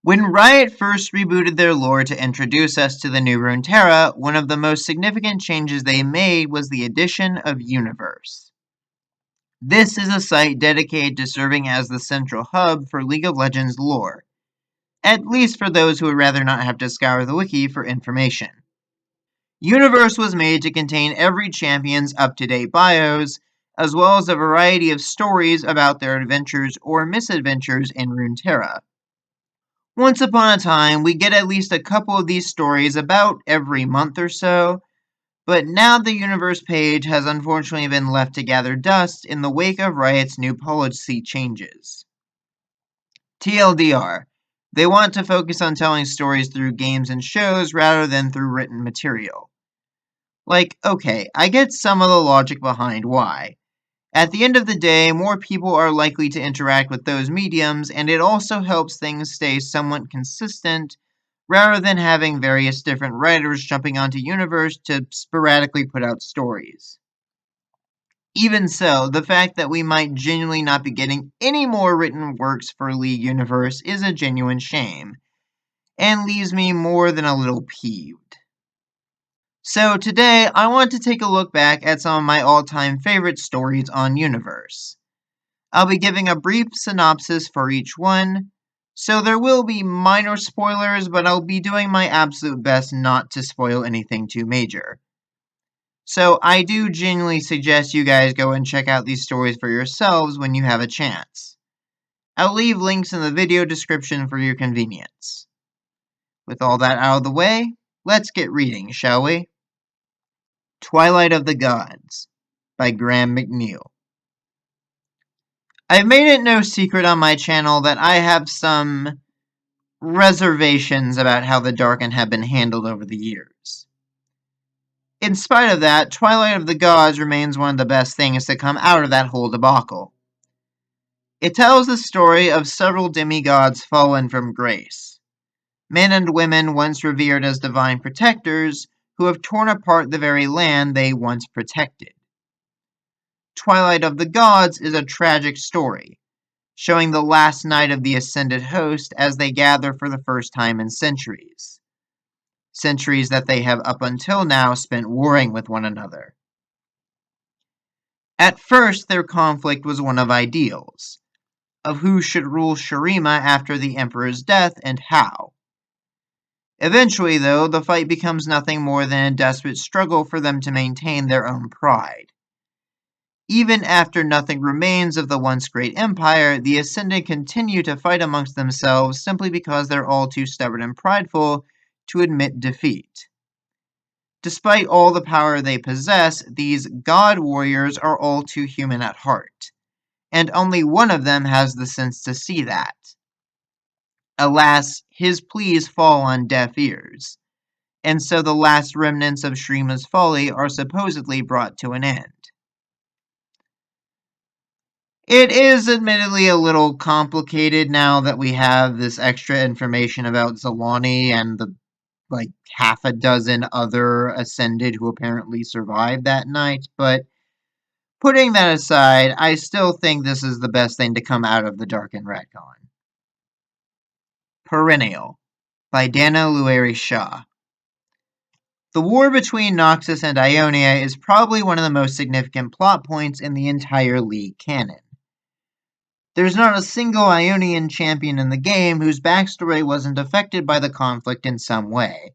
When Riot first rebooted their lore to introduce us to the new Runeterra, one of the most significant changes they made was the addition of Universe. This is a site dedicated to serving as the central hub for League of Legends lore, at least for those who would rather not have to scour the wiki for information. Universe was made to contain every champion's up-to-date bios, as well as a variety of stories about their adventures or misadventures in Runeterra. Once upon a time, we get at least a couple of these stories about every month or so, but now the Universe page has unfortunately been left to gather dust in the wake of Riot's new policy changes. TLDR, they want to focus on telling stories through games and shows rather than through written material. Like, okay, I get some of the logic behind why. At the end of the day, more people are likely to interact with those mediums, and it also helps things stay somewhat consistent rather than having various different writers jumping onto Universe to sporadically put out stories. Even so, the fact that we might genuinely not be getting any more written works for League Universe is a genuine shame, and leaves me more than a little peeved. So today, I want to take a look back at some of my all-time favorite stories on Universe. I'll be giving a brief synopsis for each one, so there will be minor spoilers, but I'll be doing my absolute best not to spoil anything too major. So I do genuinely suggest you guys go and check out these stories for yourselves when you have a chance. I'll leave links in the video description for your convenience. With all that out of the way, let's get reading, shall we? Twilight of the Gods by Graham McNeil. I've made it no secret on my channel that I have some reservations about how the Darken have been handled over the years. In spite of that, Twilight of the Gods remains one of the best things to come out of that whole debacle. It tells the story of several demigods fallen from grace, men and women once revered as divine protectors who have torn apart the very land they once protected. Twilight of the Gods is a tragic story, showing the last night of the Ascended Host as they gather for the first time in centuries. Centuries that they have up until now spent warring with one another. At first, their conflict was one of ideals, of who should rule Shurima after the Emperor's death and how. Eventually, though, the fight becomes nothing more than a desperate struggle for them to maintain their own pride. Even after nothing remains of the once great empire, the Ascended continue to fight amongst themselves simply because they're all too stubborn and prideful to admit defeat. Despite all the power they possess, these god warriors are all too human at heart, and only one of them has the sense to see that. Alas, his pleas fall on deaf ears, and so the last remnants of Shurima's folly are supposedly brought to an end. It is admittedly a little complicated now that we have this extra information about Zalani and the half a dozen other Ascended who apparently survived that night, but putting that aside, I still think this is the best thing to come out of the Darken retcon. Perennial by Dana Lueri Shaw. The war between Noxus and Ionia is probably one of the most significant plot points in the entire League canon. There's not a single Ionian champion in the game whose backstory wasn't affected by the conflict in some way.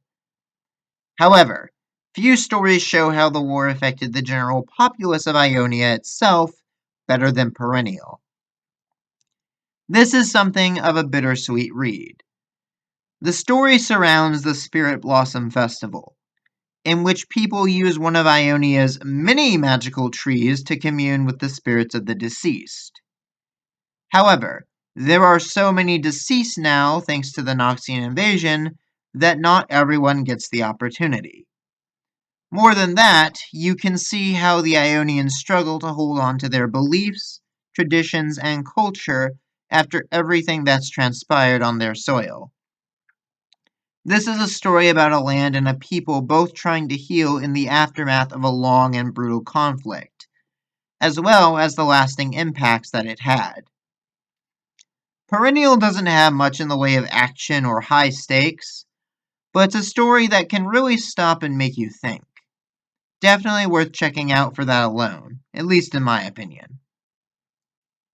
However, few stories show how the war affected the general populace of Ionia itself better than Perennial. This is something of a bittersweet read. The story surrounds the Spirit Blossom Festival, in which people use one of Ionia's many magical trees to commune with the spirits of the deceased. However, there are so many deceased now thanks to the Noxian invasion that not everyone gets the opportunity. More than that, you can see how the Ionians struggle to hold on to their beliefs, traditions, and culture after everything that's transpired on their soil. This is a story about a land and a people both trying to heal in the aftermath of a long and brutal conflict, as well as the lasting impacts that it had. Perennial doesn't have much in the way of action or high stakes, but it's a story that can really stop and make you think. Definitely worth checking out for that alone, at least in my opinion.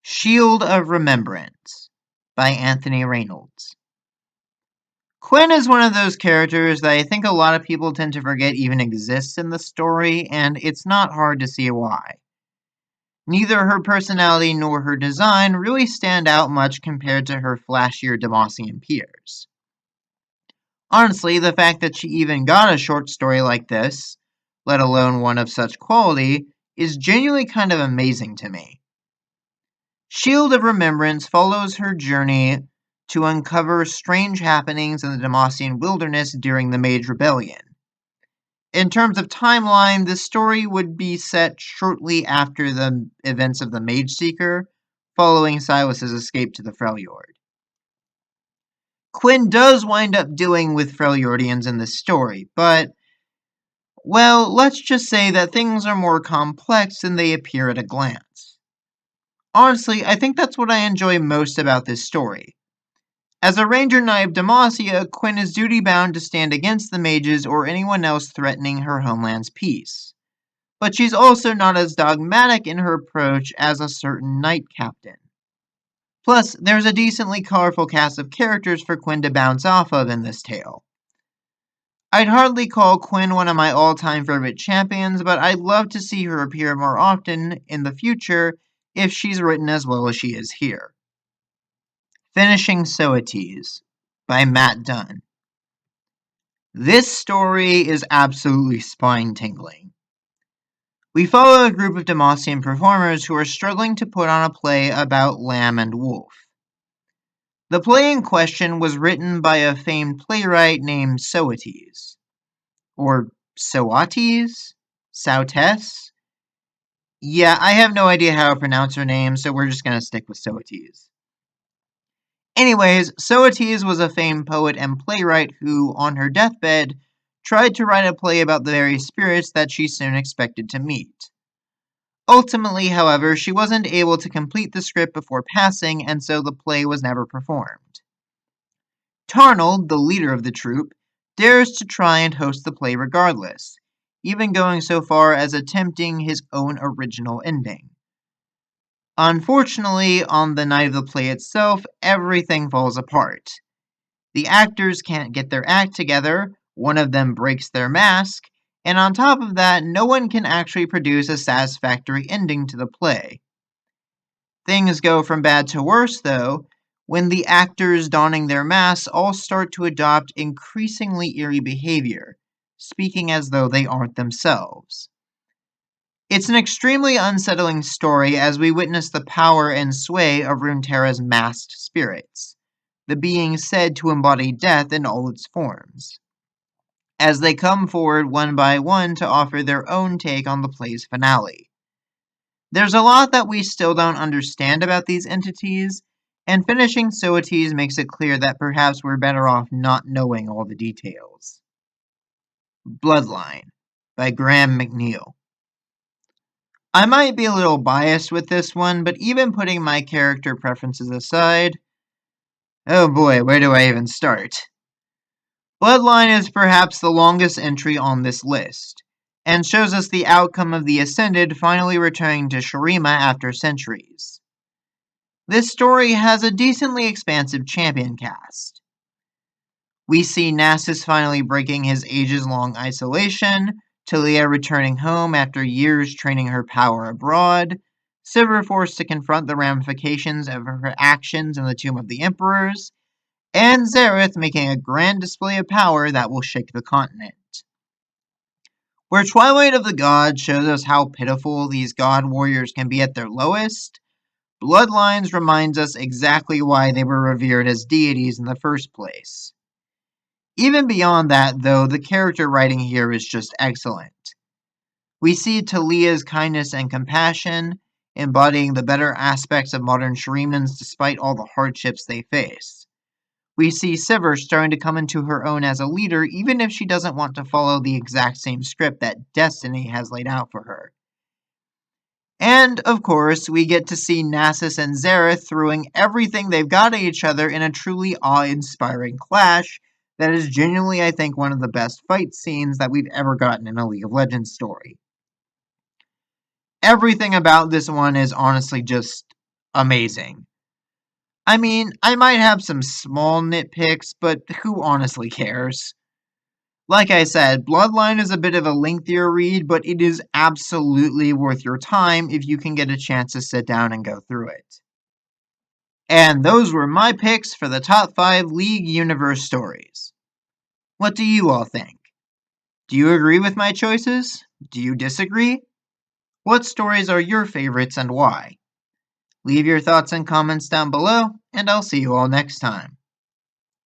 Shield of Remembrance by Anthony Reynolds. Quinn is one of those characters that I think a lot of people tend to forget even exists in the story, and it's not hard to see why. Neither her personality nor her design really stand out much compared to her flashier Demacian peers. Honestly, the fact that she even got a short story like this, let alone one of such quality, is genuinely kind of amazing to me. Shield of Remembrance follows her journey to uncover strange happenings in the Demacian wilderness during the Mage Rebellion. In terms of timeline, the story would be set shortly after the events of the Mage Seeker, following Silas's escape to the Freljord. Quinn does wind up dealing with Freljordians in this story, but, well, let's just say that things are more complex than they appear at a glance. Honestly, I think that's what I enjoy most about this story. As a Ranger Knight of Demacia, Quinn is duty-bound to stand against the mages or anyone else threatening her homeland's peace. But she's also not as dogmatic in her approach as a certain Knight Captain. Plus, there's a decently colorful cast of characters for Quinn to bounce off of in this tale. I'd hardly call Quinn one of my all-time favorite champions, but I'd love to see her appear more often in the future if she's written as well as she is here. Finishing Soes by Matt Dunn. This story is absolutely spine-tingling. We follow a group of Demacian performers who are struggling to put on a play about Lamb and Wolf. The play in question was written by a famed playwright named Soetes. Or Soates? Soutes? Yeah, I have no idea how to pronounce her name, so we're just going to stick with Soetes. Anyways, Soetes was a famed poet and playwright who, on her deathbed, tried to write a play about the very spirits that she soon expected to meet. Ultimately, however, she wasn't able to complete the script before passing, and so the play was never performed. Tarnold, the leader of the troupe, dares to try and host the play regardless, even going so far as attempting his own original ending. Unfortunately, on the night of the play itself, everything falls apart. The actors can't get their act together, one of them breaks their mask, and on top of that, no one can actually produce a satisfactory ending to the play. Things go from bad to worse, though, when the actors donning their masks all start to adopt increasingly eerie behavior, speaking as though they aren't themselves. It's an extremely unsettling story as we witness the power and sway of Runeterra's masked spirits, the beings said to embody death in all its forms, as they come forward one by one to offer their own take on the play's finale. There's a lot that we still don't understand about these entities, and finishing Soetes makes it clear that perhaps we're better off not knowing all the details. Bloodline by Graham McNeil. I might be a little biased with this one, but even putting my character preferences aside, oh boy, where do I even start? Bloodline is perhaps the longest entry on this list, and shows us the outcome of the Ascended finally returning to Shurima after centuries. This story has a decently expansive champion cast. We see Nasus finally breaking his ages-long isolation, Talia returning home after years training her power abroad, Sivir forced to confront the ramifications of her actions in the Tomb of the Emperors, and Xerath making a grand display of power that will shake the continent. Where Twilight of the Gods shows us how pitiful these god warriors can be at their lowest, Bloodlines reminds us exactly why they were revered as deities in the first place. Even beyond that, though, the character writing here is just excellent. We see Talia's kindness and compassion, embodying the better aspects of modern Shuriman's despite all the hardships they face. We see Sivir starting to come into her own as a leader, even if she doesn't want to follow the exact same script that Destiny has laid out for her. And, of course, we get to see Nasus and Xerath throwing everything they've got at each other in a truly awe-inspiring clash that is genuinely, I think, one of the best fight scenes that we've ever gotten in a League of Legends story. Everything about this one is honestly just amazing. I mean, I might have some small nitpicks, but who honestly cares? Like I said, Bloodline is a bit of a lengthier read, but it is absolutely worth your time if you can get a chance to sit down and go through it. And those were my picks for the top 5 League Universe stories. What do you all think? Do you agree with my choices? Do you disagree? What stories are your favorites and why? Leave your thoughts and comments down below, and I'll see you all next time.